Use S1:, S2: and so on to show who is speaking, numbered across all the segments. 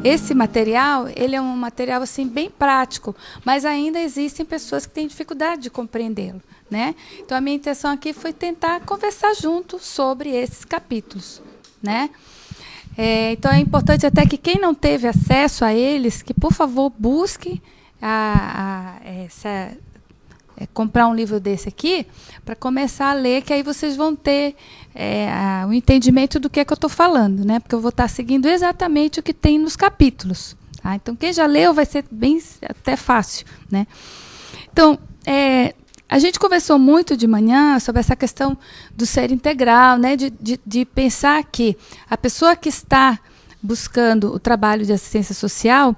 S1: esse material, ele é um material assim, bem prático, mas ainda existem pessoas que têm dificuldade de compreendê-lo, né? Então, a minha intenção aqui foi tentar conversar junto sobre esses capítulos, né? Então, é importante até que quem não teve acesso a eles, que, por favor, busque comprar um livro desse aqui, para começar a ler, que aí vocês vão ter o entendimento do que é que eu estou falando, né? Porque eu vou estar seguindo exatamente o que tem nos capítulos. Tá? Então, quem já leu vai ser bem até fácil, né? Então, a gente conversou muito de manhã sobre essa questão do ser integral, né? De pensar que a pessoa que está buscando o trabalho de assistência social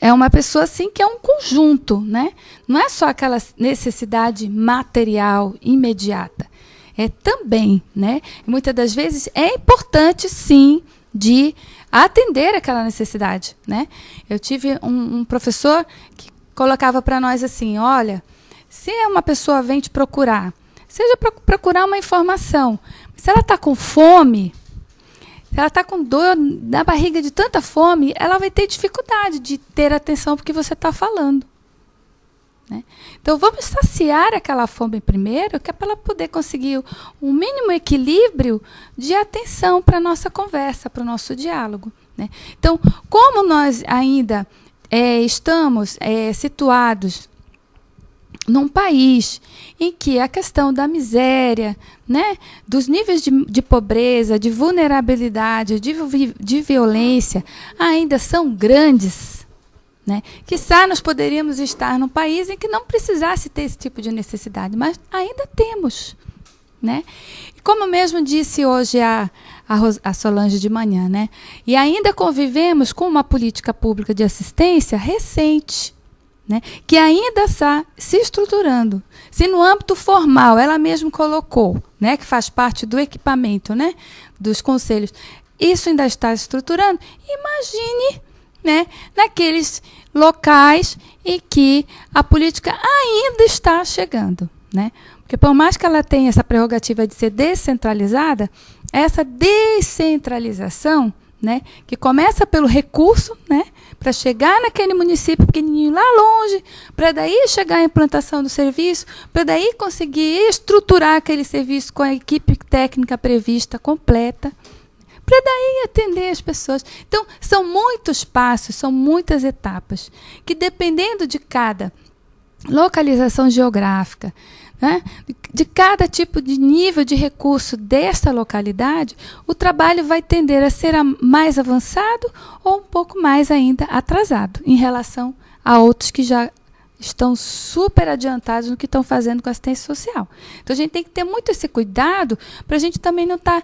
S1: é uma pessoa assim que é um conjunto, né? Não é só aquela necessidade material imediata. É também, né? Muitas das vezes é importante, sim, de atender aquela necessidade, né? Eu tive um professor que colocava para nós assim, olha, se uma pessoa vem te procurar, seja para procurar uma informação, se ela está com fome, se ela está com dor na barriga de tanta fome, ela vai ter dificuldade de ter atenção porque você está falando. Né? Então, vamos saciar aquela fome primeiro, que é para ela poder conseguir um mínimo equilíbrio de atenção para a nossa conversa, para o nosso diálogo. Né? Então, como nós ainda estamos situados num país em que a questão da miséria, né, dos níveis de pobreza, de vulnerabilidade, de violência, ainda são grandes, né? Quiçá nós poderíamos estar num país em que não precisasse ter esse tipo de necessidade, mas ainda temos. Né? E como mesmo disse hoje a Solange de manhã, né? E ainda convivemos com uma política pública de assistência recente, né, que ainda está se estruturando. Se no âmbito formal ela mesma colocou, né, que faz parte do equipamento, né, dos conselhos, isso ainda está se estruturando, imagine, né, naqueles locais em que a política ainda está chegando. Né? Porque por mais que ela tenha essa prerrogativa de ser descentralizada, essa descentralização, né, que começa pelo recurso, né, para chegar naquele município pequenininho lá longe, para daí chegar à implantação do serviço, para daí conseguir estruturar aquele serviço com a equipe técnica prevista completa, para daí atender as pessoas. Então, são muitos passos, são muitas etapas, que dependendo de cada localização geográfica, né, de cada tipo de nível de recurso desta localidade, o trabalho vai tender a ser mais avançado ou um pouco mais ainda atrasado em relação a outros que já estão super adiantados no que estão fazendo com a assistência social. Então, a gente tem que ter muito esse cuidado para a gente também não estar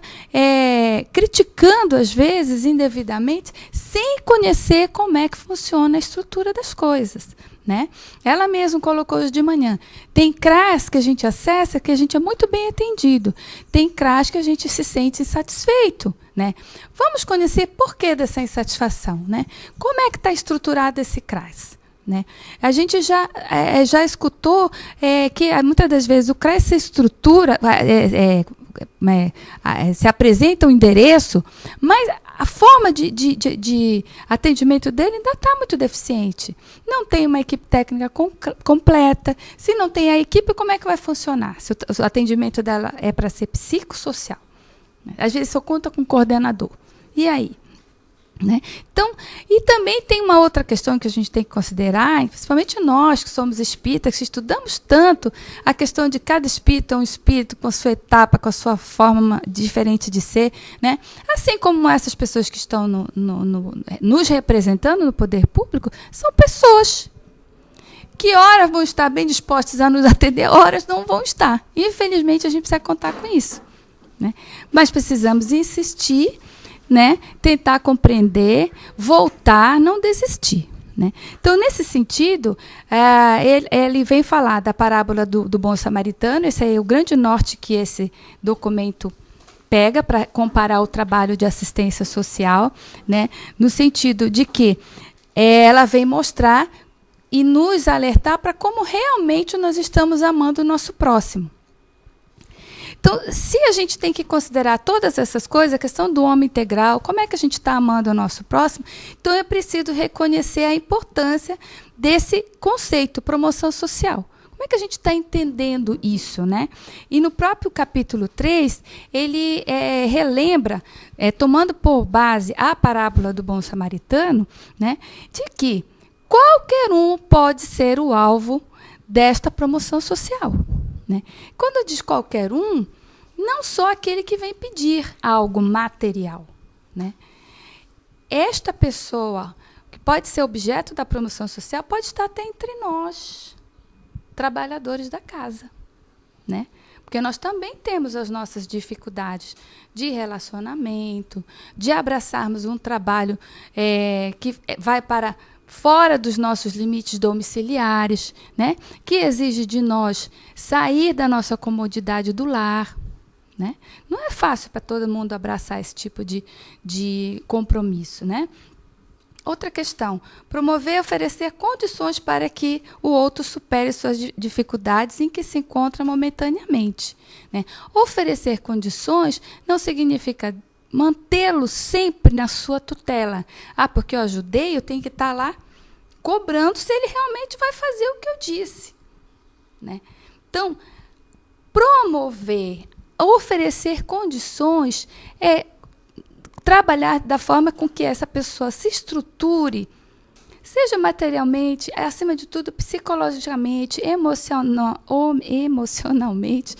S1: criticando, às vezes, indevidamente, sem conhecer como é que funciona a estrutura das coisas. Né? Ela mesma colocou hoje de manhã. Tem CRAS que a gente acessa que a gente é muito bem atendido. Tem CRAS que a gente se sente insatisfeito. Né? Vamos conhecer por que dessa insatisfação. Né? Como é que está estruturado esse CRAS? Né? A gente já escutou que muitas das vezes o CRAS se estrutura, se apresenta um endereço, mas a forma de atendimento dele ainda está muito deficiente. Não tem uma equipe técnica completa. Se não tem a equipe, como é que vai funcionar? Se o atendimento dela é para ser psicossocial. Às vezes só conta com coordenador. E aí? Né? Então, e também tem uma outra questão que a gente tem que considerar, principalmente nós que somos espíritas, que estudamos tanto a questão de cada espírito é um espírito com a sua etapa, com a sua forma diferente de ser, né? Assim como essas pessoas que estão nos representando no poder público, são pessoas que horas vão estar bem dispostas a nos atender, horas não vão estar. Infelizmente, a gente precisa contar com isso. Né? Mas precisamos insistir, né? Tentar compreender, voltar, não desistir. Né? Então, nesse sentido, ele vem falar da parábola do bom samaritano. Esse é o grande norte que esse documento pega para comparar o trabalho de assistência social, né? No sentido de que ela vem mostrar e nos alertar para como realmente nós estamos amando o nosso próximo. Então, se a gente tem que considerar todas essas coisas, a questão do homem integral, como é que a gente está amando o nosso próximo, então eu preciso reconhecer a importância desse conceito, promoção social. Como é que a gente está entendendo isso, né? E no próprio capítulo 3, ele relembra, tomando por base a parábola do bom samaritano, né, de que qualquer um pode ser o alvo desta promoção social. Né? Quando diz qualquer um, não só aquele que vem pedir algo material. Né? Esta pessoa, que pode ser objeto da promoção social, pode estar até entre nós, trabalhadores da casa. Né? Porque nós também temos as nossas dificuldades de relacionamento, de abraçarmos um trabalho que vai para fora dos nossos limites domiciliares, né? Que exige de nós sair da nossa comodidade do lar. Né? Não é fácil para todo mundo abraçar esse tipo de compromisso. Né? Outra questão, promover e oferecer condições para que o outro supere suas dificuldades em que se encontra momentaneamente. Né? Oferecer condições não significa mantê-lo sempre na sua tutela. Porque eu ajudei, eu tenho que estar lá cobrando se ele realmente vai fazer o que eu disse. Né? Então, promover, oferecer condições trabalhar da forma com que essa pessoa se estruture, seja materialmente, acima de tudo, psicologicamente, emocionalmente,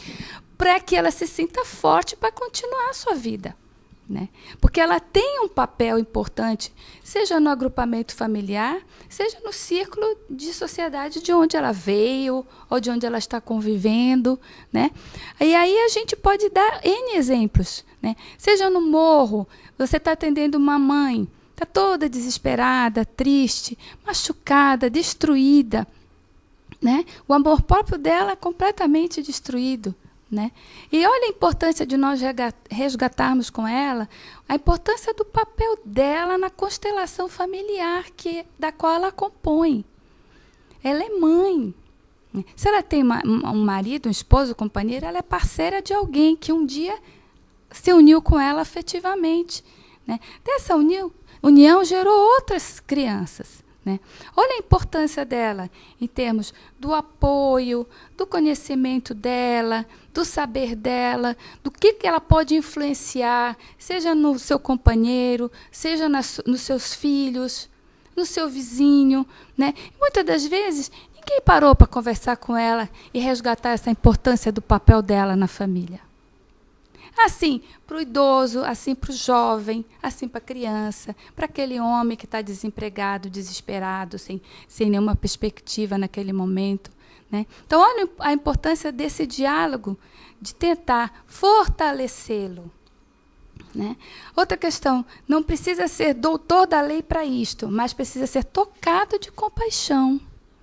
S1: para que ela se sinta forte para continuar a sua vida. Né? Porque ela tem um papel importante, seja no agrupamento familiar, seja no círculo de sociedade de onde ela veio ou de onde ela está convivendo. Né? E aí a gente pode dar N exemplos. Né? Seja no morro, você está atendendo uma mãe, está toda desesperada, triste, machucada, destruída. Né? O amor próprio dela é completamente destruído. Né? E olha a importância de nós resgatarmos com ela a importância do papel dela na constelação familiar da qual ela compõe. Ela é mãe. Se ela tem um marido, um esposo, um companheiro, ela é parceira de alguém que um dia se uniu com ela afetivamente. Né? Dessa união gerou outras crianças. Né? Olha a importância dela em termos do apoio, do conhecimento dela, do saber dela, do que ela pode influenciar, seja no seu companheiro, seja nos seus filhos, no seu vizinho. Né? E muitas das vezes, ninguém parou para conversar com ela e resgatar essa importância do papel dela na família. Assim para o idoso, assim para o jovem, assim para a criança, para aquele homem que está desempregado, desesperado, sem nenhuma perspectiva naquele momento. Né? Então, olha a importância desse diálogo, de tentar fortalecê-lo. Né? Outra questão, não precisa ser doutor da lei para isto, mas precisa ser tocado de compaixão.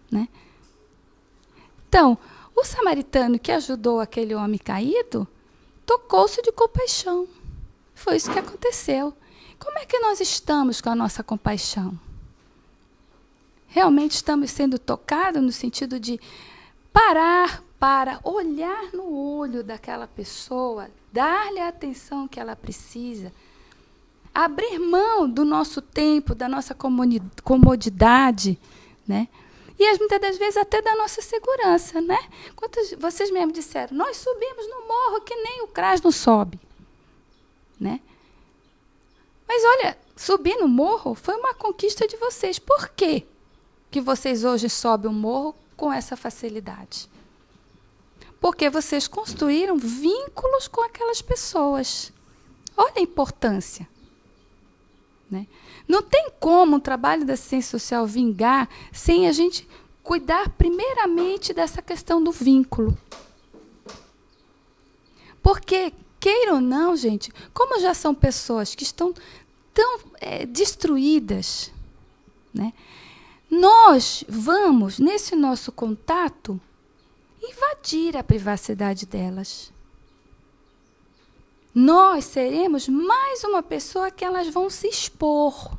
S1: Né? Então, o samaritano que ajudou aquele homem caído, tocou-se de compaixão. Foi isso que aconteceu. Como é que nós estamos com a nossa compaixão? Realmente estamos sendo tocados no sentido de parar para olhar no olho daquela pessoa, dar-lhe a atenção que ela precisa, abrir mão do nosso tempo, da nossa comodidade, né? E muitas das vezes até da nossa segurança, né? Quantos vocês mesmos disseram, nós subimos no morro que nem o CRAS não sobe. Né? Mas olha, subir no morro foi uma conquista de vocês. Por quê que vocês hoje sobem o morro com essa facilidade? Porque vocês construíram vínculos com aquelas pessoas. Olha a importância. Né? Não tem como um trabalho da assistência social vingar sem a gente cuidar primeiramente dessa questão do vínculo. Porque, queira ou não, gente, como já são pessoas que estão tão destruídas, né? Nós vamos, nesse nosso contato, invadir a privacidade delas. Nós seremos mais uma pessoa que elas vão se expor.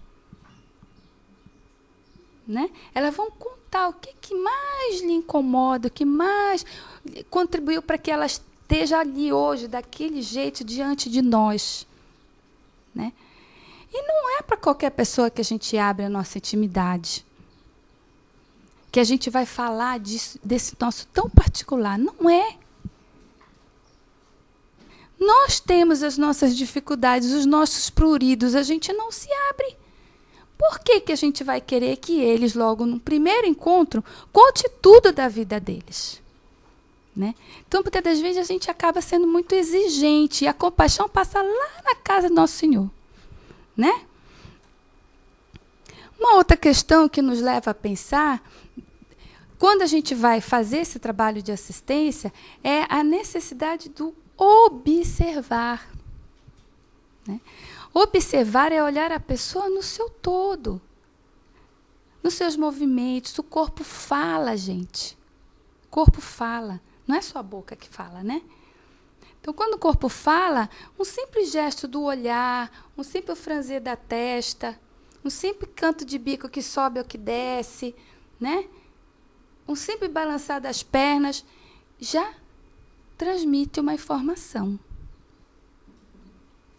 S1: Né? Elas vão contar o que mais lhe incomoda, o que mais contribuiu para que elas esteja ali hoje, daquele jeito, diante de nós. Né? E não é para qualquer pessoa que a gente abre a nossa intimidade, que a gente vai falar desse nosso tão particular. Não é. Nós temos as nossas dificuldades, os nossos pruridos, a gente não se abre. Por que a gente vai querer que eles, logo no primeiro encontro, conte tudo da vida deles? Né? Então, muitas das vezes, a gente acaba sendo muito exigente e a compaixão passa lá na casa do nosso Senhor. Né? Uma outra questão que nos leva a pensar, quando a gente vai fazer esse trabalho de assistência, é a necessidade do observar. Né? Observar é olhar a pessoa no seu todo, nos seus movimentos. O corpo fala, gente. O corpo fala. Não é só a boca que fala, né? Então, quando o corpo fala, um simples gesto do olhar, um simples franzir da testa, um simples canto de bico que sobe ou que desce, né? Um simples balançar das pernas, já transmite uma informação.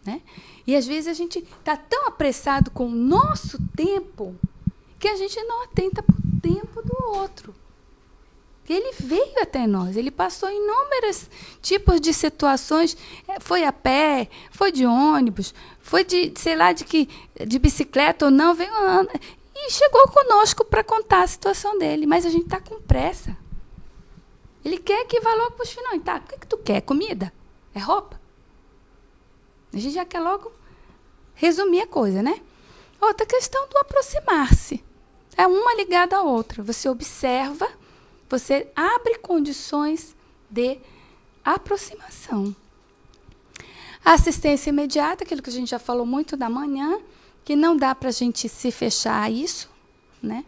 S1: Né? E, às vezes, a gente está tão apressado com o nosso tempo que a gente não atenta para o tempo do outro. Ele veio até nós, ele passou inúmeros tipos de situações, foi a pé, foi de ônibus, foi de, sei lá, de bicicleta ou não, veio e chegou conosco para contar a situação dele, mas a gente está com pressa. Ele quer que vá logo para os finais. Tá, o que tu quer? Comida? É roupa? A gente já quer logo resumir a coisa, né? Outra questão do aproximar-se. É uma ligada à outra. Você observa, você abre condições de aproximação. A assistência imediata, aquilo que a gente já falou muito da manhã, que não dá para a gente se fechar a isso, né?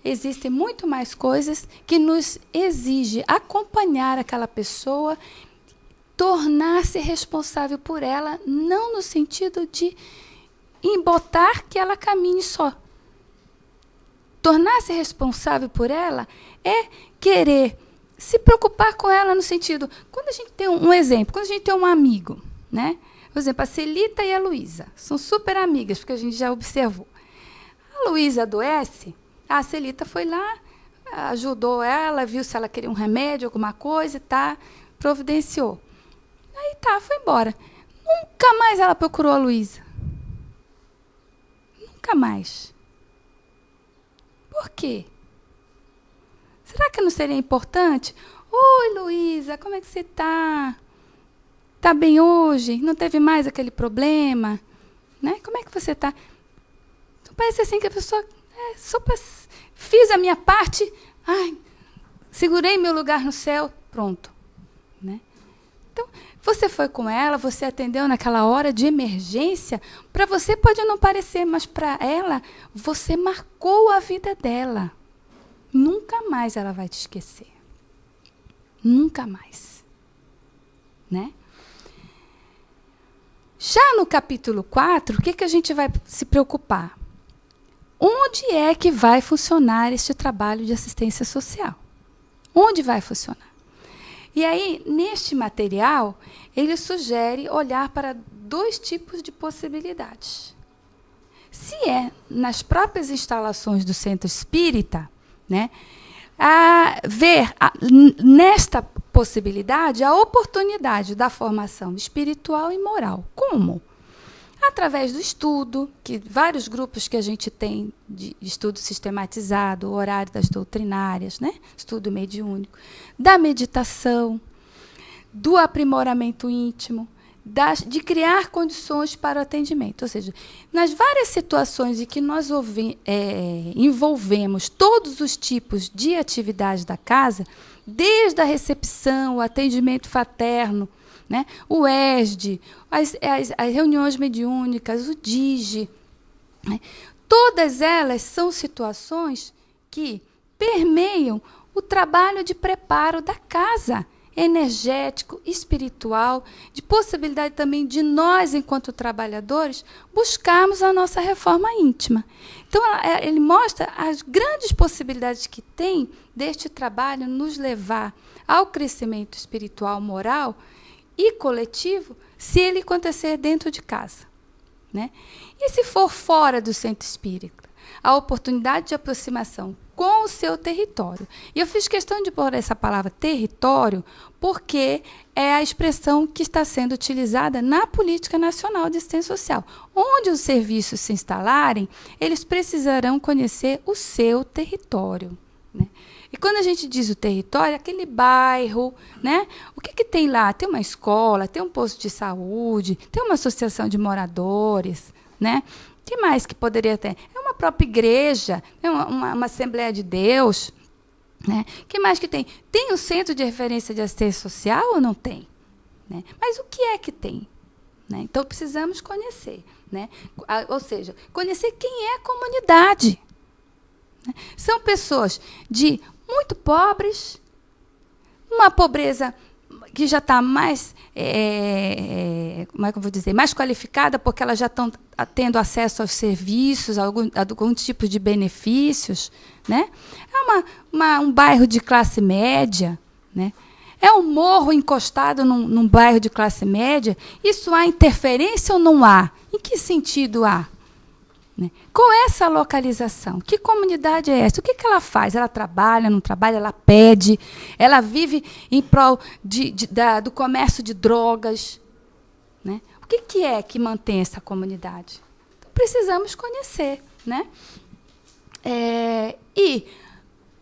S1: Existem muito mais coisas que nos exige acompanhar aquela pessoa, tornar-se responsável por ela, não no sentido de embotar que ela caminhe só. Tornar-se responsável por ela é querer se preocupar com ela no sentido... Quando a gente tem um exemplo, quando a gente tem um amigo, né? Por exemplo, a Celita e a Luísa são super amigas, porque a gente já observou. A Luísa adoece, a Celita foi lá, ajudou ela, viu se ela queria um remédio, alguma coisa, tá, providenciou. Aí tá, foi embora. Nunca mais ela procurou a Luísa. Nunca mais. Por quê? Será que não seria importante? Oi, Luísa, como é que você está? Está bem hoje? Não teve mais aquele problema? Né? Como é que você está? Então, parece assim que a pessoa... fiz a minha parte, segurei meu lugar no céu, pronto. Né? Então, você foi com ela, você atendeu naquela hora de emergência, para você pode não parecer, mas para ela, você marcou a vida dela. Nunca mais ela vai te esquecer. Nunca mais. Né? Já no capítulo 4, o que a gente vai se preocupar? Onde é que vai funcionar este trabalho de assistência social? Onde vai funcionar? E aí, neste material, ele sugere olhar para 2 tipos de possibilidades. Se é nas próprias instalações do centro espírita, né, nesta possibilidade a oportunidade da formação espiritual e moral. Como? Através do estudo, que vários grupos que a gente tem de estudo sistematizado, o horário das doutrinárias, né? Estudo mediúnico, da meditação, do aprimoramento íntimo, de criar condições para o atendimento. Ou seja, nas várias situações em que nós envolvemos todos os tipos de atividades da casa, desde a recepção, o atendimento fraterno, né, o ESD, as reuniões mediúnicas, o DIGE, né, todas elas são situações que permeiam o trabalho de preparo da casa, energético, espiritual, de possibilidade também de nós, enquanto trabalhadores, buscarmos a nossa reforma íntima. Então, ele mostra as grandes possibilidades que tem deste trabalho nos levar ao crescimento espiritual, moral e coletivo, se ele acontecer dentro de casa, né? E se for fora do centro espírita? A oportunidade de aproximação com o seu território. E eu fiz questão de pôr essa palavra território porque é a expressão que está sendo utilizada na Política Nacional de Assistência Social. Onde os serviços se instalarem, eles precisarão conhecer o seu território, né? E quando a gente diz o território, aquele bairro, né? O que tem lá? Tem uma escola, tem um posto de saúde, tem uma associação de moradores, né? O que mais que poderia ter? É uma própria igreja, é uma Assembleia de Deus, né? O que mais que tem? Tem o Centro de Referência de Assistência Social ou não tem? Né? Mas o que é que tem? Né? Então, precisamos conhecer, né? Ou seja, conhecer quem é a comunidade. Né? São pessoas de muito pobres, uma pobreza que já está mais, como é que eu vou dizer, mais qualificada, porque elas já estão tendo acesso aos serviços, a algum tipo de benefícios, né? É um bairro de classe média, né? É um morro encostado num bairro de classe média. Isso há interferência ou não há? Em que sentido há? Né? Qual é essa localização? Que comunidade é essa? O que ela faz? Ela trabalha, não trabalha? Ela pede? Ela vive em prol do comércio de drogas? Né? O que é que mantém essa comunidade? Então, precisamos conhecer. Né? E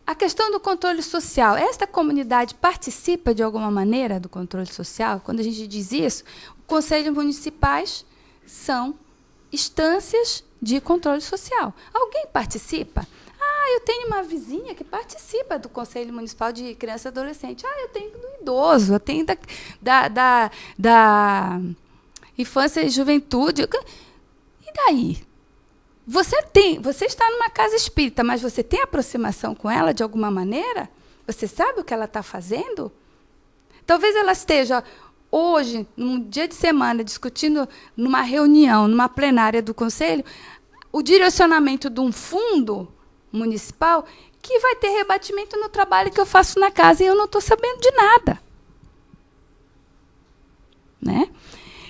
S1: a questão do controle social. Esta comunidade participa de alguma maneira do controle social? Quando a gente diz isso, os conselhos municipais são instâncias de controle social. Alguém participa? Eu tenho uma vizinha que participa do Conselho Municipal de Criança e Adolescente. Eu tenho do idoso, eu tenho da infância e juventude. E daí? Você está numa casa espírita, mas você tem aproximação com ela de alguma maneira? Você sabe o que ela está fazendo? Talvez ela esteja hoje, num dia de semana, discutindo numa reunião, numa plenária do Conselho, o direcionamento de um fundo municipal que vai ter rebatimento no trabalho que eu faço na casa e eu não estou sabendo de nada. Né?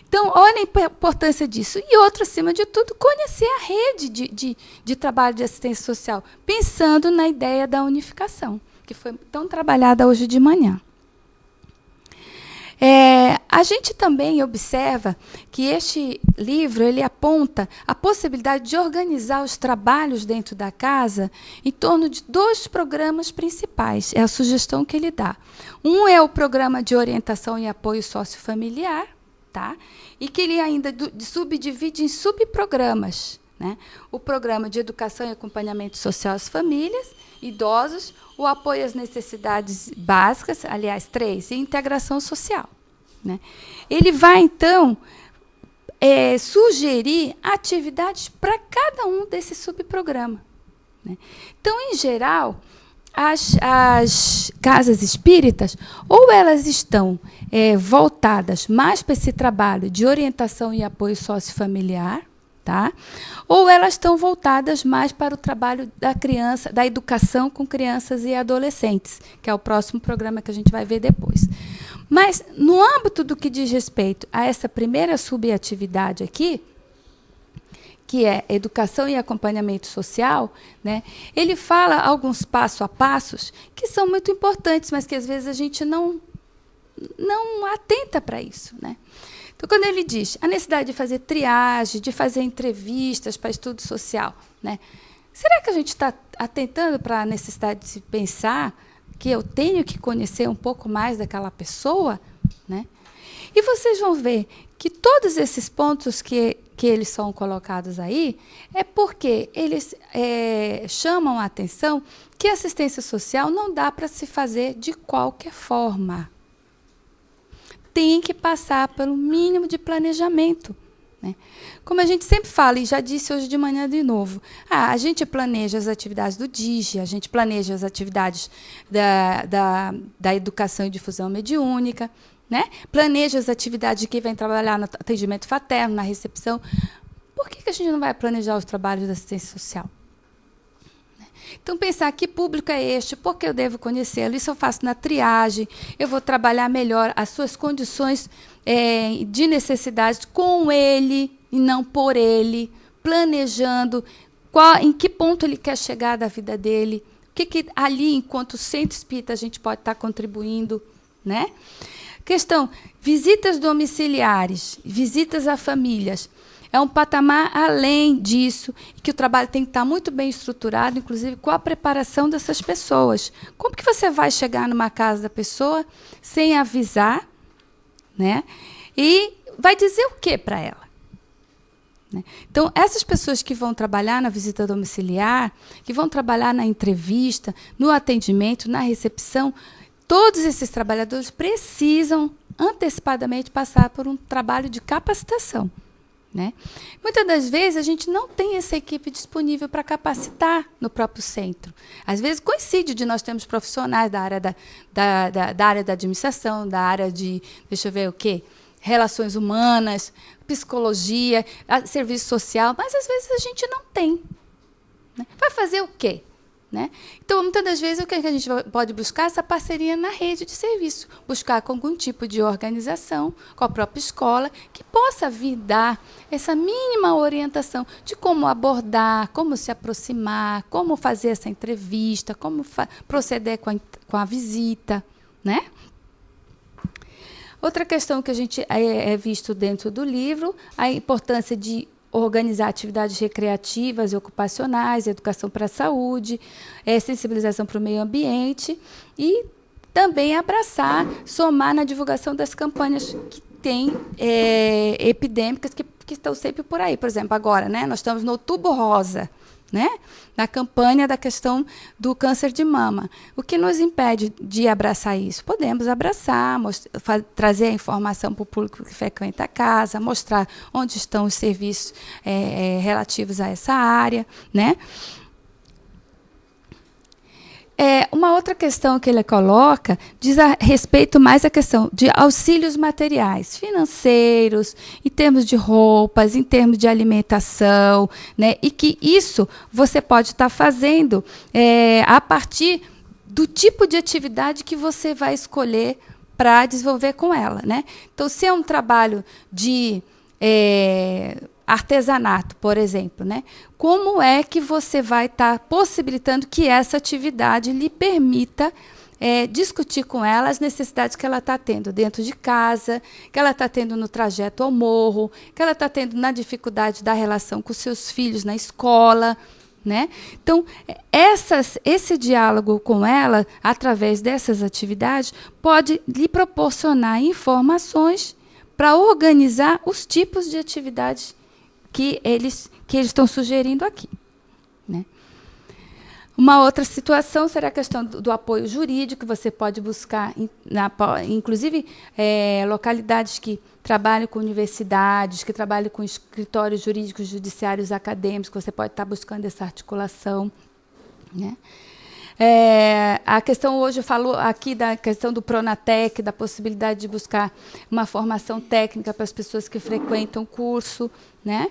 S1: Então, olha a importância disso. E outra, acima de tudo, conhecer a rede de trabalho de assistência social, pensando na ideia da unificação, que foi tão trabalhada hoje de manhã. A gente também observa que este livro ele aponta a possibilidade de organizar os trabalhos dentro da casa em torno de 2 programas principais. É a sugestão que ele dá. Um é o programa de orientação e apoio sociofamiliar, tá? E que ele ainda subdivide em subprogramas. Né? O programa de educação e acompanhamento social às famílias, idosos, o apoio às necessidades básicas, aliás, 3, e integração social. Né? Ele vai, então, sugerir atividades para cada um desses subprogramas. Né? Então, em geral, as casas espíritas, ou elas estão voltadas mais para esse trabalho de orientação e apoio sociofamiliar, tá? Ou elas estão voltadas mais para o trabalho da educação com crianças e adolescentes, que é o próximo programa que a gente vai ver depois. Mas, no âmbito do que diz respeito a essa primeira subatividade aqui, que é educação e acompanhamento social, né, ele fala alguns passo a passos que são muito importantes, mas que às vezes a gente não atenta para isso. Né? Então, quando ele diz a necessidade de fazer triagem, de fazer entrevistas para estudo social, né, será que a gente está atentando para a necessidade de se pensar que eu tenho que conhecer um pouco mais daquela pessoa? Né? E vocês vão ver que todos esses pontos que eles são colocados aí é porque eles chamam a atenção que a assistência social não dá para se fazer de qualquer forma. Tem que passar pelo mínimo de planejamento. Né? Como a gente sempre fala, e já disse hoje de manhã de novo, a gente planeja as atividades do DIGE, a gente planeja as atividades da educação e difusão mediúnica, né? Planeja as atividades de quem vai trabalhar no atendimento fraterno, na recepção. Por que a gente não vai planejar os trabalhos da assistência social? Então, pensar que público é este, por que eu devo conhecê-lo, isso eu faço na triagem, eu vou trabalhar melhor as suas condições de necessidade com ele e não por ele, planejando em que ponto ele quer chegar da vida dele, o que ali, enquanto centro espírita, a gente pode estar contribuindo, né? Questão, visitas domiciliares, visitas a famílias. É um patamar além disso, que o trabalho tem que estar muito bem estruturado, inclusive com a preparação dessas pessoas. Como que você vai chegar numa casa da pessoa sem avisar, né? E vai dizer o que para ela? Né? Então, essas pessoas que vão trabalhar na visita domiciliar, que vão trabalhar na entrevista, no atendimento, na recepção, todos esses trabalhadores precisam antecipadamente passar por um trabalho de capacitação. Né? Muitas das vezes a gente não tem essa equipe disponível para capacitar no próprio centro. Às vezes coincide de nós termos profissionais da área da área da administração, da área de, deixa eu ver o quê? Relações humanas, psicologia, serviço social, mas às vezes a gente não tem. Né? Vai fazer o quê? Né? Então, muitas das vezes, o que a gente pode buscar é essa parceria na rede de serviço, buscar com algum tipo de organização, com a própria escola, que possa vir dar essa mínima orientação de como abordar, como se aproximar, como fazer essa entrevista, como proceder com a visita. Né? Outra questão que a gente é visto dentro do livro, a importância de organizar atividades recreativas e ocupacionais, educação para a saúde, sensibilização para o meio ambiente e também abraçar, somar na divulgação das campanhas que tem epidêmicas que estão sempre por aí. Por exemplo, agora, né, nós estamos no Outubro Rosa, né, na campanha da questão do câncer de mama. O que nos impede de abraçar isso? Podemos abraçar, trazer a informação para o público que frequenta a casa, mostrar onde estão os serviços relativos a essa área. Né? Uma outra questão que ele coloca diz a respeito mais à questão de auxílios materiais, financeiros, em termos de roupas, em termos de alimentação, né? E que isso você pode estar fazendo a partir do tipo de atividade que você vai escolher para desenvolver com ela. Né? Então, se é um trabalho de artesanato, por exemplo, né? Como é que você vai estar possibilitando que essa atividade lhe permita discutir com ela as necessidades que ela está tendo dentro de casa, que ela está tendo no trajeto ao morro, que ela está tendo na dificuldade da relação com seus filhos na escola. Né? Então, esse diálogo com ela, através dessas atividades, pode lhe proporcionar informações para organizar os tipos de atividades que eles estão sugerindo aqui. Né? Uma outra situação será a questão do apoio jurídico, que você pode buscar, inclusive, localidades que trabalham com universidades, que trabalham com escritórios jurídicos, judiciários, acadêmicos, você pode estar buscando essa articulação. Né? A questão hoje falou aqui da questão do Pronatec, da possibilidade de buscar uma formação técnica para as pessoas que frequentam o curso, né?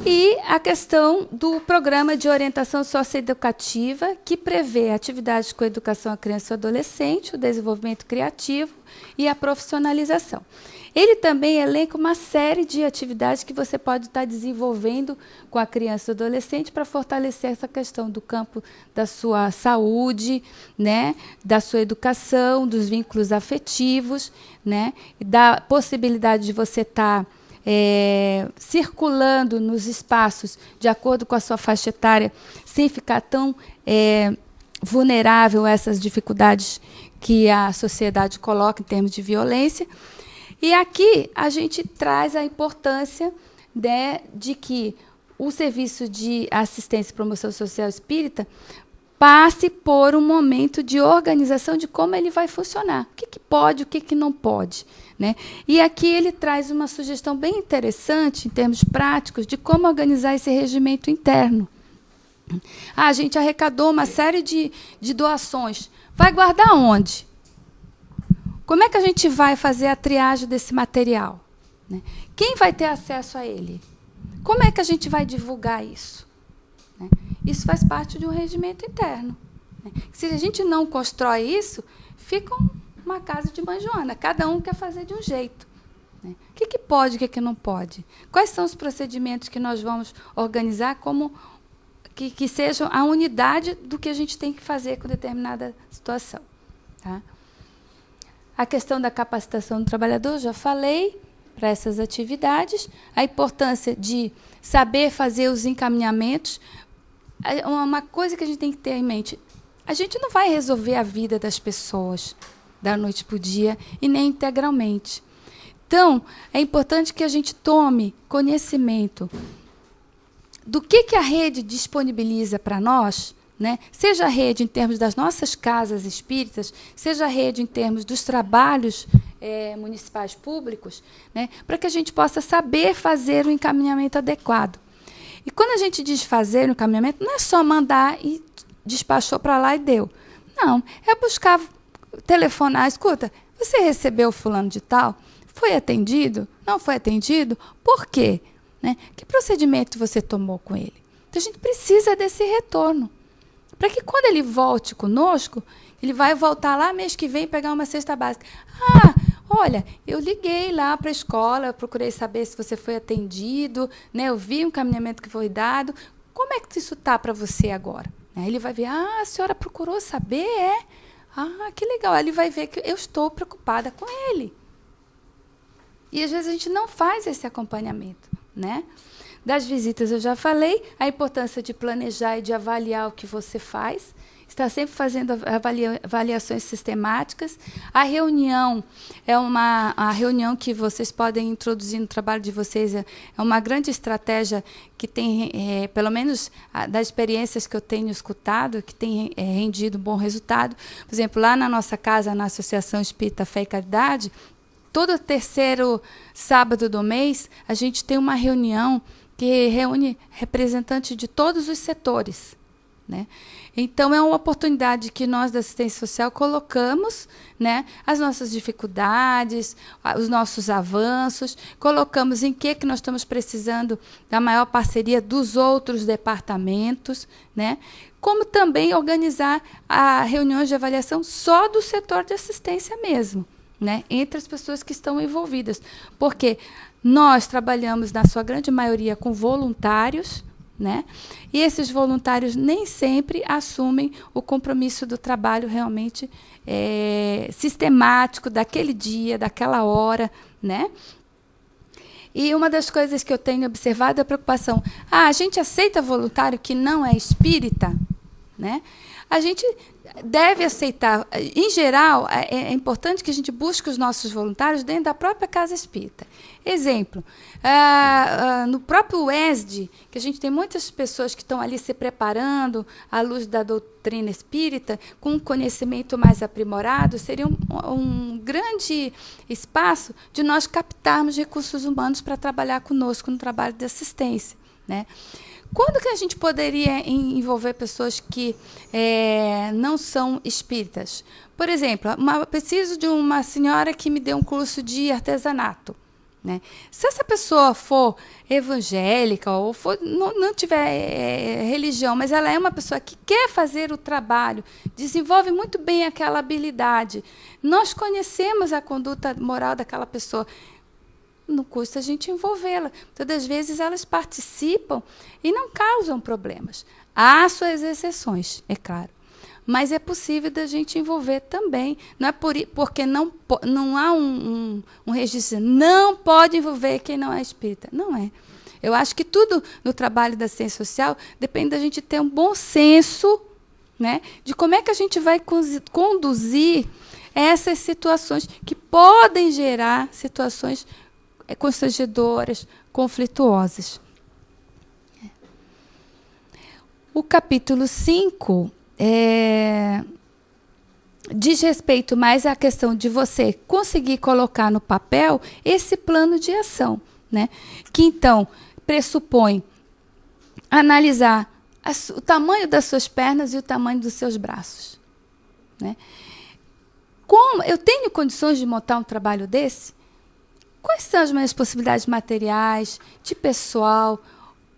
S1: E a questão do programa de orientação socioeducativa, que prevê atividades com educação à criança e adolescente, o desenvolvimento criativo e a profissionalização. Ele também elenca uma série de atividades que você pode estar desenvolvendo com a criança e adolescente para fortalecer essa questão do campo da sua saúde, né, da sua educação, dos vínculos afetivos, né, da possibilidade de você estar circulando nos espaços de acordo com a sua faixa etária, sem ficar tão vulnerável a essas dificuldades que a sociedade coloca em termos de violência. E aqui a gente traz a importância de que o serviço de assistência e promoção social espírita passe por um momento de organização de como ele vai funcionar. O que pode, o que não pode. Né? E aqui ele traz uma sugestão bem interessante, em termos práticos, de como organizar esse regimento interno. A gente arrecadou uma série de doações. Vai guardar onde? Como é que a gente vai fazer a triagem desse material? Né? Quem vai ter acesso a ele? Como é que a gente vai divulgar isso? né? Isso faz parte de um regimento interno, né? Se a gente não constrói isso, fica uma casa de mãe Joana. Cada um quer fazer de um jeito, né? O que pode, o que não pode? Quais são os procedimentos que nós vamos organizar como que sejam a unidade do que a gente tem que fazer com determinada situação, tá? A questão da capacitação do trabalhador, já falei, para essas atividades. A importância de saber fazer os encaminhamentos. Uma coisa que a gente tem que ter em mente, a gente não vai resolver a vida das pessoas da noite para o dia e nem integralmente. Então, é importante que a gente tome conhecimento do que a rede disponibiliza para nós, né? Seja a rede em termos das nossas casas espíritas, seja a rede em termos dos trabalhos municipais públicos, né? Para que a gente possa saber fazer o encaminhamento adequado. E quando a gente diz fazer o encaminhamento, não é só mandar e despachou para lá e deu. Não, é buscar, telefonar, escuta, você recebeu fulano de tal? Foi atendido? Não foi atendido? Por quê? Né? Que procedimento você tomou com ele? Então, a gente precisa desse retorno. Para que quando ele volte conosco, ele vai voltar lá mês que vem pegar uma cesta básica. Ah, olha, eu liguei lá para a escola, eu procurei saber se você foi atendido, né? Eu vi um encaminhamento que foi dado. Como é que isso está para você agora? Aí ele vai ver, a senhora procurou saber, é? Ah, que legal. Aí ele vai ver que eu estou preocupada com ele. E às vezes a gente não faz esse acompanhamento, né? Das visitas eu já falei, a importância de planejar e de avaliar o que você faz, está sempre fazendo avaliações sistemáticas. A reunião a reunião que vocês podem introduzir no trabalho de vocês é uma grande estratégia que tem, pelo menos das experiências que eu tenho escutado, que tem rendido um bom resultado. Por exemplo, lá na nossa casa, na Associação Espírita Fé e Caridade, todo terceiro sábado do mês, a gente tem uma reunião que reúne representantes de todos os setores, né? Então, é uma oportunidade que nós da assistência social colocamos, né, as nossas dificuldades, os nossos avanços, colocamos em que nós estamos precisando da maior parceria dos outros departamentos, né, como também organizar reuniões de avaliação só do setor de assistência mesmo, né, entre as pessoas que estão envolvidas. Porque nós trabalhamos, na sua grande maioria, com voluntários, né? E esses voluntários nem sempre assumem o compromisso do trabalho realmente sistemático, daquele dia, daquela hora, né? E uma das coisas que eu tenho observado é a preocupação. A gente aceita voluntário que não é espírita, né? A gente deve aceitar. Em geral, é importante que a gente busque os nossos voluntários dentro da própria casa espírita. Exemplo, no próprio UESD, que a gente tem muitas pessoas que estão ali se preparando à luz da doutrina espírita, com um conhecimento mais aprimorado, seria um grande espaço de nós captarmos recursos humanos para trabalhar conosco no trabalho de assistência, né? Quando que a gente poderia envolver pessoas que não são espíritas? Por exemplo, preciso de uma senhora que me dê um curso de artesanato, né? Se essa pessoa for evangélica ou não tiver religião, mas ela é uma pessoa que quer fazer o trabalho, desenvolve muito bem aquela habilidade, nós conhecemos a conduta moral daquela pessoa, não custa a gente envolvê-la. Todas as vezes elas participam e não causam problemas. Há suas exceções, é claro. Mas é possível da gente envolver também. Não é porque não há um registro. Não pode envolver quem não é espírita. Não é. Eu acho que tudo no trabalho da ciência social depende da gente ter um bom senso, né, de como é que a gente vai conduzir essas situações que podem gerar situações constrangedoras, conflituosas. O capítulo 5 diz respeito mais à questão de você conseguir colocar no papel esse plano de ação, né? Que, então, pressupõe analisar o tamanho das suas pernas e o tamanho dos seus braços, né? Como eu tenho condições de montar um trabalho desse? Quais são as minhas possibilidades materiais, de pessoal,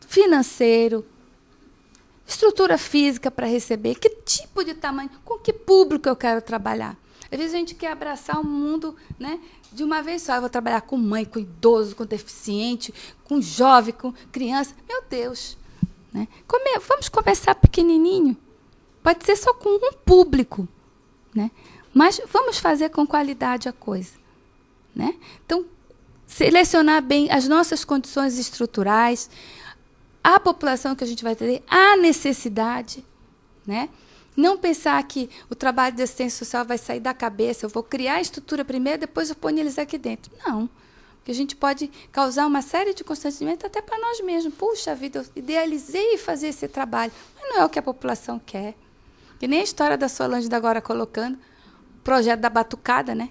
S1: financeiro? estrutura física para receber, que tipo de tamanho, com que público eu quero trabalhar. Às vezes a gente quer abraçar o mundo, né, de uma vez só. Eu vou trabalhar com mãe, com idoso, com deficiente, com jovem, com criança. Meu Deus! Né? Vamos começar pequenininho. Pode ser só com um público. Né? Mas vamos fazer com qualidade a coisa. Né? Então, selecionar bem as nossas condições estruturais, a população que a gente vai ter, a necessidade, né? Não pensar que o trabalho de assistência social vai sair da cabeça, eu vou criar a estrutura primeiro, depois eu ponho eles aqui dentro. Não, porque a gente pode causar uma série de constrangimentos até para nós mesmos. Puxa vida, eu idealizei fazer esse trabalho, mas não é o que a população quer. Que nem a história da Solange da agora colocando, o projeto da batucada, né?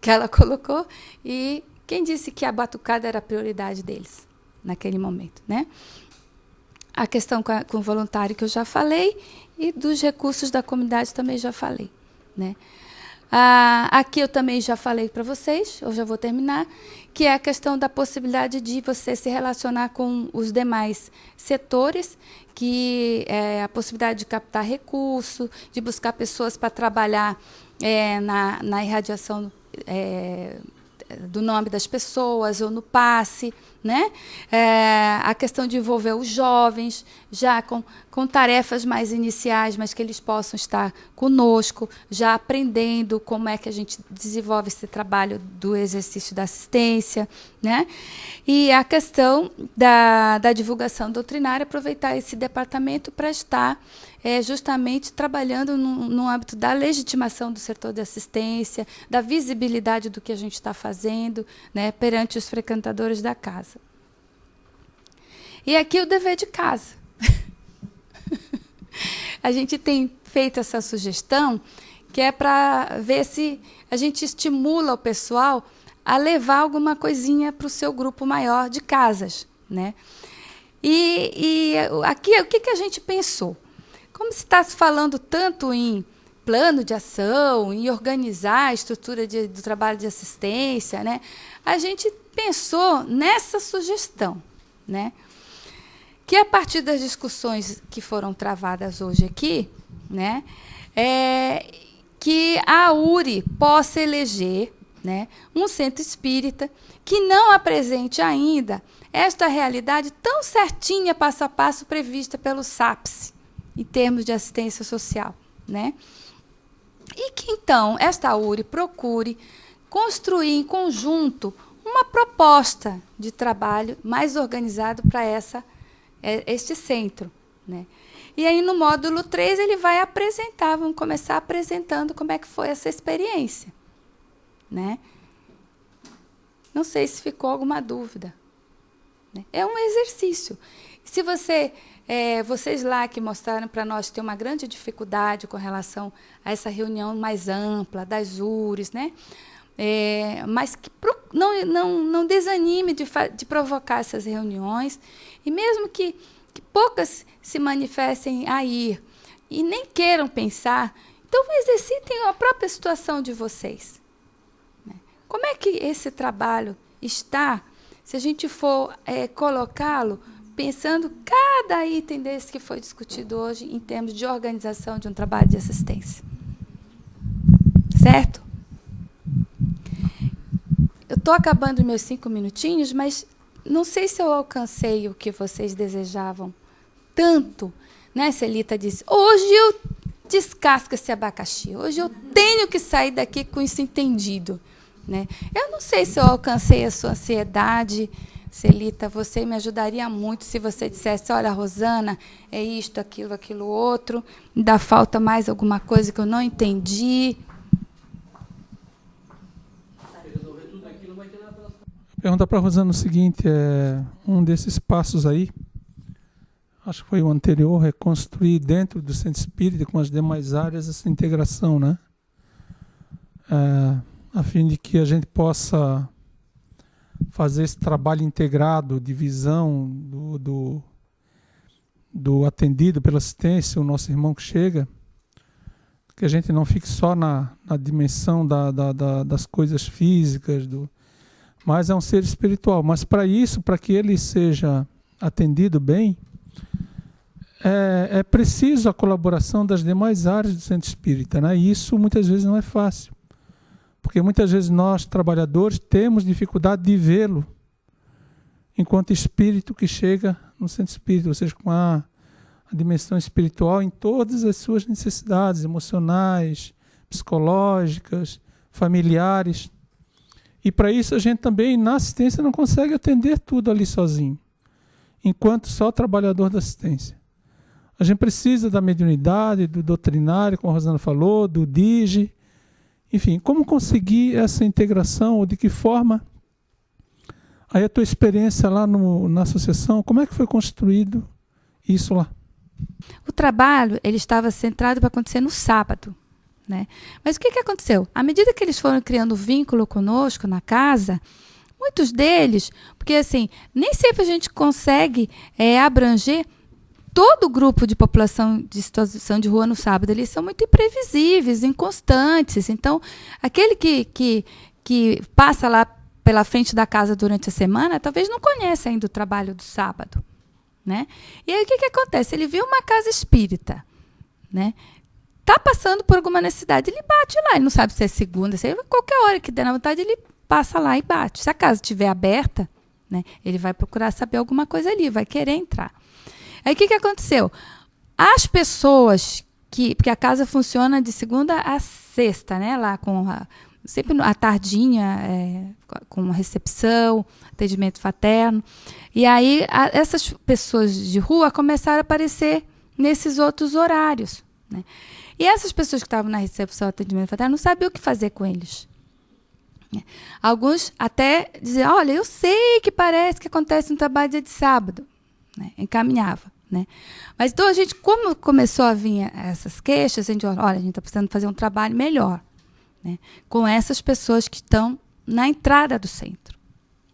S1: Que ela colocou, e quem disse que a batucada era a prioridade deles naquele momento, né? A questão com o voluntário que eu já falei, e dos recursos da comunidade também já falei, né? Aqui eu também já falei para vocês, eu já vou terminar, que é a questão da possibilidade de você se relacionar com os demais setores, que é a possibilidade de captar recurso, de buscar pessoas para trabalhar na irradiação do nome das pessoas, ou no passe, né? A questão de envolver os jovens, já com tarefas mais iniciais, mas que eles possam estar conosco, já aprendendo como é que a gente desenvolve esse trabalho do exercício da assistência, né? E a questão da divulgação doutrinária, aproveitar esse departamento para estar justamente trabalhando no âmbito da legitimação do setor de assistência, da visibilidade do que a gente está fazendo, né, perante os frequentadores da casa. E aqui o dever de casa. A gente tem feito essa sugestão, que é para ver se a gente estimula o pessoal a levar alguma coisinha para o seu grupo maior de casas, né? E aqui, o que a gente pensou? Como se está se falando tanto em plano de ação, em organizar a estrutura do trabalho de assistência, né? A gente pensou nessa sugestão, né? Que a partir das discussões que foram travadas hoje aqui, né, que a URI possa eleger, né, um centro espírita que não apresente ainda esta realidade tão certinha, passo a passo, prevista pelo SAPS, em termos de assistência social, né? E que, então, esta URI procure construir em conjunto uma proposta de trabalho mais organizado para este centro, né? E aí, no módulo 3, ele vai apresentar, vamos começar apresentando como é que foi essa experiência, né? Não sei se ficou alguma dúvida, né? É um exercício. Se vocês lá que mostraram para nós que tem uma grande dificuldade com relação a essa reunião mais ampla das URIs, né? Mas que não desanime de provocar essas reuniões, e mesmo que poucas se manifestem a ir e nem queiram pensar, então exercitem a própria situação de vocês, né? Como é que esse trabalho está, se a gente for colocá-lo pensando cada item desse que foi discutido hoje em termos de organização de um trabalho de assistência. Certo? Eu estou acabando meus 5 minutinhos, mas não sei se eu alcancei o que vocês desejavam tanto, né? Celita disse, hoje eu descasco esse abacaxi, hoje eu tenho que sair daqui com isso entendido, né? Eu não sei se eu alcancei a sua ansiedade, Celita, você me ajudaria muito se você dissesse, olha, Rosana, é isto, aquilo, outro, ainda falta mais alguma coisa que eu não entendi.
S2: Perguntar para a Rosana o seguinte, um desses passos aí, acho que foi o anterior, é construir dentro do centro espírita com as demais áreas essa integração, né? A fim de que a gente possa fazer esse trabalho integrado de visão do atendido pela assistência, o nosso irmão que chega, que a gente não fique só na dimensão das coisas físicas, mas é um ser espiritual. Mas para isso, para que ele seja atendido bem, é preciso a colaboração das demais áreas do centro espírita, né? E isso muitas vezes não é fácil, porque muitas vezes nós, trabalhadores, temos dificuldade de vê-lo enquanto espírito que chega no centro espírita, ou seja, com a dimensão espiritual em todas as suas necessidades emocionais, psicológicas, familiares. E para isso a gente também, na assistência, não consegue atender tudo ali sozinho, enquanto só trabalhador da assistência. A gente precisa da mediunidade, do doutrinário, como a Rosana falou, do DIGE. Enfim, como conseguir essa integração, ou de que forma? Aí a tua experiência lá na associação, como é que foi construído isso lá?
S1: O trabalho ele estava centrado para acontecer no sábado, né? Mas o que aconteceu? À medida que eles foram criando vínculo conosco na casa, muitos deles, porque assim, nem sempre a gente consegue abranger todo o grupo de população de situação de rua no sábado. Eles são muito imprevisíveis, inconstantes. Então, aquele que passa lá pela frente da casa durante a semana, talvez não conheça ainda o trabalho do sábado, né? E aí o que acontece? Ele viu uma casa espírita, né? Está passando por alguma necessidade, ele bate lá. Ele não sabe se é segunda, se é qualquer hora que der na vontade, ele passa lá e bate. Se a casa estiver aberta, né, ele vai procurar saber alguma coisa ali, vai querer entrar. Aí o que aconteceu? As pessoas porque a casa funciona de segunda a sexta, né? Lá sempre à tardinha, com uma recepção, atendimento fraterno. E aí essas pessoas de rua começaram a aparecer nesses outros horários, né? E essas pessoas que estavam na recepção, atendimento fraterno, não sabiam o que fazer com eles. Alguns até diziam, olha, eu sei que parece que acontece um trabalho dia de sábado, né? Encaminhava, né? Mas então a gente, como começou a vir essas queixas, a gente olha, a gente está precisando fazer um trabalho melhor, né, com essas pessoas que estão na entrada do centro,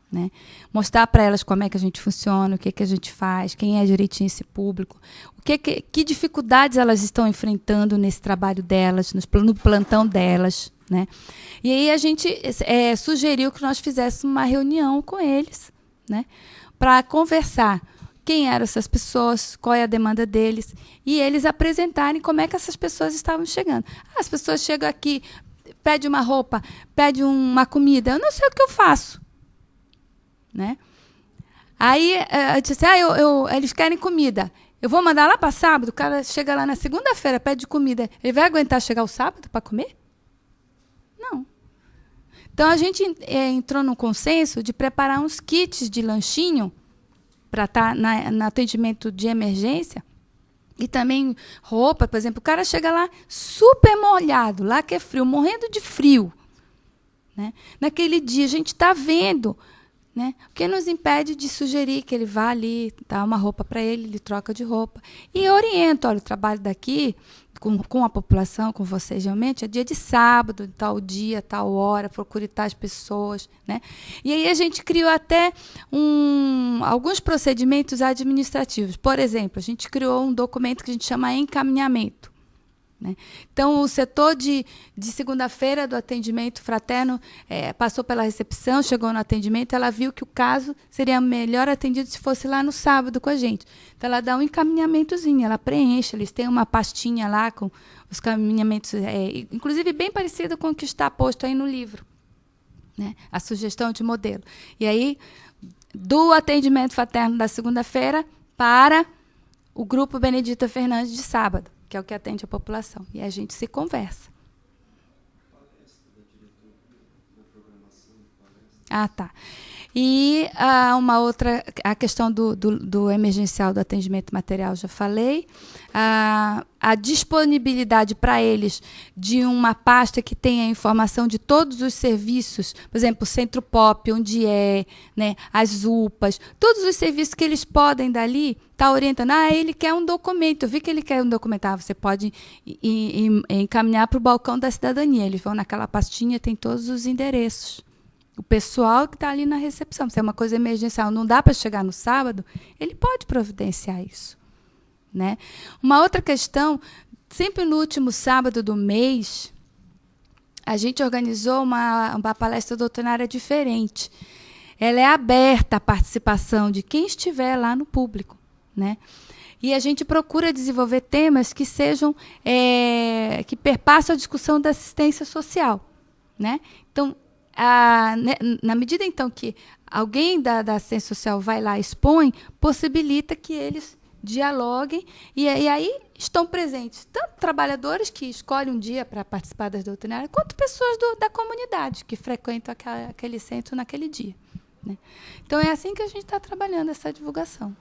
S1: né? Mostrar para elas como é que a gente funciona, o que a gente faz, quem é direitinho esse público, que dificuldades elas estão enfrentando nesse trabalho delas, no plantão delas, né? E aí a gente sugeriu que nós fizéssemos uma reunião com eles, né, para conversar quem eram essas pessoas, qual é a demanda deles, e eles apresentarem como é que essas pessoas estavam chegando. As pessoas chegam aqui, pedem uma roupa, pedem uma comida, eu não sei o que eu faço, né? Aí eu disse, eles querem comida, eu vou mandar lá para sábado, o cara chega lá na segunda-feira, pede comida, ele vai aguentar chegar o sábado para comer? Não. Então a gente entrou num consenso de preparar uns kits de lanchinho para estar no atendimento de emergência, e também roupa, por exemplo, o cara chega lá super molhado, lá que é frio, morrendo de frio, né? Naquele dia a gente está vendo, né? O que nos impede de sugerir que ele vá ali, dar uma roupa para ele, ele troca de roupa. E oriento, olha, o trabalho daqui, com a população, com vocês, realmente, é dia de sábado, tal dia, tal hora, procure tais pessoas, né? E aí a gente criou até alguns procedimentos administrativos. Por exemplo, a gente criou um documento que a gente chama encaminhamento, né? Então, o setor de segunda-feira do atendimento fraterno passou pela recepção, chegou no atendimento, ela viu que o caso seria melhor atendido se fosse lá no sábado com a gente. Então, ela dá um encaminhamentozinho, ela preenche, eles têm uma pastinha lá com os encaminhamentos, inclusive bem parecido com o que está posto aí no livro, né? A sugestão de modelo. E aí, do atendimento fraterno da segunda-feira para o grupo Benedita Fernandes de sábado, que é o que atende a população. E a gente se conversa. Ah, tá. E uma outra, a questão do emergencial do atendimento material, já falei. A disponibilidade para eles de uma pasta que tenha informação de todos os serviços, por exemplo, o Centro Pop, onde né, as UPAs, todos os serviços que eles podem dali, está orientando. Ele quer um documento, eu vi que ele quer um documento. Você pode encaminhar para o balcão da cidadania. Eles vão naquela pastinha, tem todos os endereços. O pessoal que está ali na recepção, se é uma coisa emergencial, não dá para chegar no sábado, ele pode providenciar isso, né? Uma outra questão, sempre no último sábado do mês, a gente organizou uma palestra doutrinária diferente. Ela é aberta à participação de quem estiver lá no público, né? E a gente procura desenvolver temas que sejam, que perpassam a discussão da assistência social, né? Então, na medida então que alguém da assistência social vai lá e expõe, possibilita que eles dialoguem e aí estão presentes tanto trabalhadores que escolhem um dia para participar das doutrinárias, quanto pessoas da comunidade que frequentam aquele centro naquele dia, né? Então é assim que a gente está trabalhando essa divulgação.